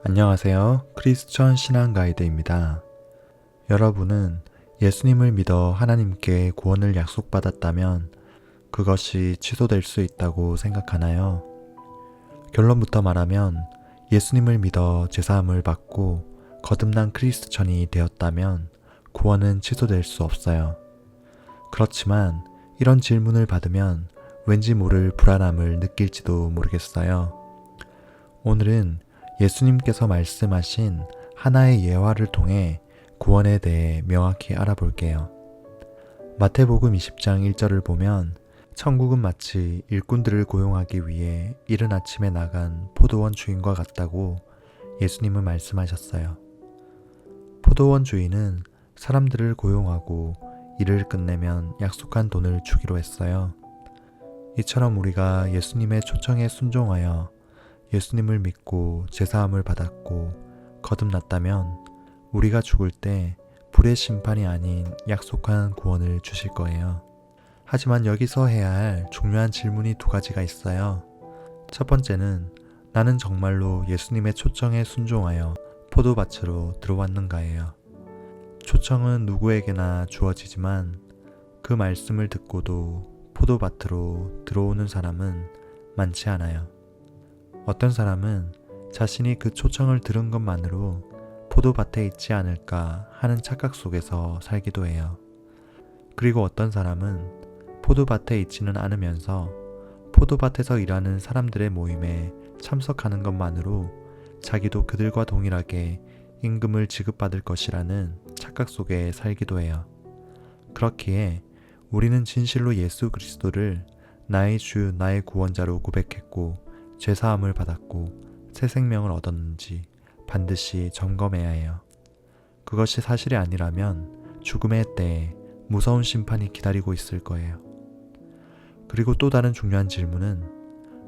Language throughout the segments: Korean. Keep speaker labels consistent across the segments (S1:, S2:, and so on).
S1: 안녕하세요. 크리스천 신앙 가이드입니다. 여러분은 예수님을 믿어 하나님께 구원을 약속받았다면 그것이 취소될 수 있다고 생각하나요? 결론부터 말하면 예수님을 믿어 제사함을 받고 거듭난 크리스천이 되었다면 구원은 취소될 수 없어요. 그렇지만 이런 질문을 받으면 왠지 모를 불안함을 느낄지도 모르겠어요. 오늘은 예수님께서 말씀하신 하나의 예화를 통해 구원에 대해 명확히 알아볼게요. 마태복음 20장 1절을 보면 천국은 마치 일꾼들을 고용하기 위해 이른 아침에 나간 포도원 주인과 같다고 예수님은 말씀하셨어요. 포도원 주인은 사람들을 고용하고 일을 끝내면 약속한 돈을 주기로 했어요. 이처럼 우리가 예수님의 초청에 순종하여 예수님을 믿고 제사함을 받았고 거듭났다면 우리가 죽을 때 불의 심판이 아닌 약속한 구원을 주실 거예요. 하지만 여기서 해야 할 중요한 질문이 두 가지가 있어요. 첫 번째는 나는 정말로 예수님의 초청에 순종하여 포도밭으로 들어왔는가예요. 초청은 누구에게나 주어지지만 그 말씀을 듣고도 포도밭으로 들어오는 사람은 많지 않아요. 어떤 사람은 자신이 그 초청을 들은 것만으로 포도밭에 있지 않을까 하는 착각 속에서 살기도 해요. 그리고 어떤 사람은 포도밭에 있지는 않으면서 포도밭에서 일하는 사람들의 모임에 참석하는 것만으로 자기도 그들과 동일하게 임금을 지급받을 것이라는 착각 속에 살기도 해요. 그렇기에 우리는 진실로 예수 그리스도를 나의 주, 나의 구원자로 고백했고 죄사함을 받았고 새 생명을 얻었는지 반드시 점검해야 해요. 그것이 사실이 아니라면 죽음의 때에 무서운 심판이 기다리고 있을 거예요. 그리고 또 다른 중요한 질문은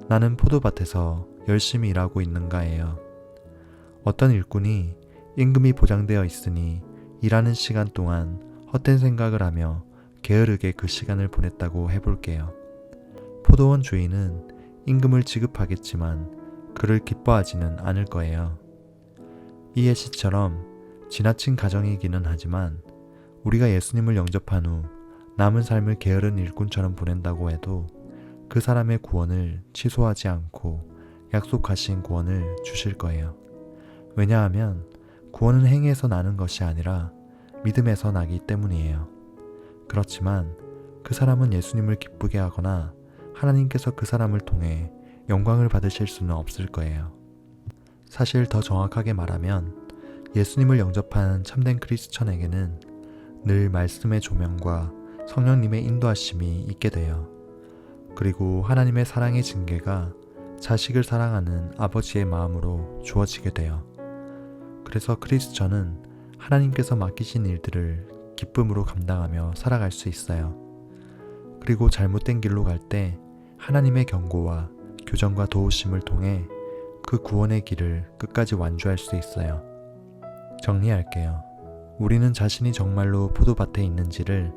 S1: 나는 포도밭에서 열심히 일하고 있는가예요. 어떤 일꾼이 임금이 보장되어 있으니 일하는 시간 동안 헛된 생각을 하며 게으르게 그 시간을 보냈다고 해볼게요. 포도원 주인은 임금을 지급하겠지만 그를 기뻐하지는 않을 거예요. 이 예시처럼 지나친 가정이기는 하지만 우리가 예수님을 영접한 후 남은 삶을 게으른 일꾼처럼 보낸다고 해도 그 사람의 구원을 취소하지 않고 약속하신 구원을 주실 거예요. 왜냐하면 구원은 행위에서 나는 것이 아니라 믿음에서 나기 때문이에요. 그렇지만 그 사람은 예수님을 기쁘게 하거나 하나님께서 그 사람을 통해 영광을 받으실 수는 없을 거예요. 사실 더 정확하게 말하면 예수님을 영접한 참된 크리스천에게는 늘 말씀의 조명과 성령님의 인도하심이 있게 돼요. 그리고 하나님의 사랑의 징계가 자식을 사랑하는 아버지의 마음으로 주어지게 돼요. 그래서 크리스천은 하나님께서 맡기신 일들을 기쁨으로 감당하며 살아갈 수 있어요. 그리고 잘못된 길로 갈 때 하나님의 경고와 교정과 도우심을 통해 그 구원의 길을 끝까지 완주할 수 있어요. 정리할게요. 우리는 자신이 정말로 포도밭에 있는지를,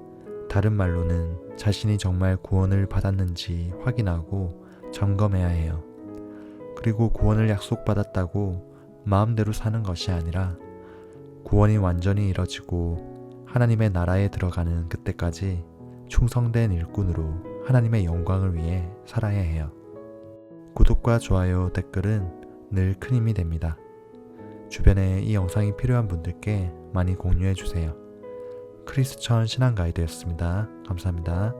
S1: 다른 말로는 자신이 정말 구원을 받았는지 확인하고 점검해야 해요. 그리고 구원을 약속받았다고 마음대로 사는 것이 아니라 구원이 완전히 이뤄지고 하나님의 나라에 들어가는 그때까지 충성된 일꾼으로 하나님의 영광을 위해 살아야 해요. 구독과 좋아요, 댓글은 늘 큰 힘이 됩니다. 주변에 이 영상이 필요한 분들께 많이 공유해 주세요. 크리스천 신앙 가이드였습니다. 감사합니다.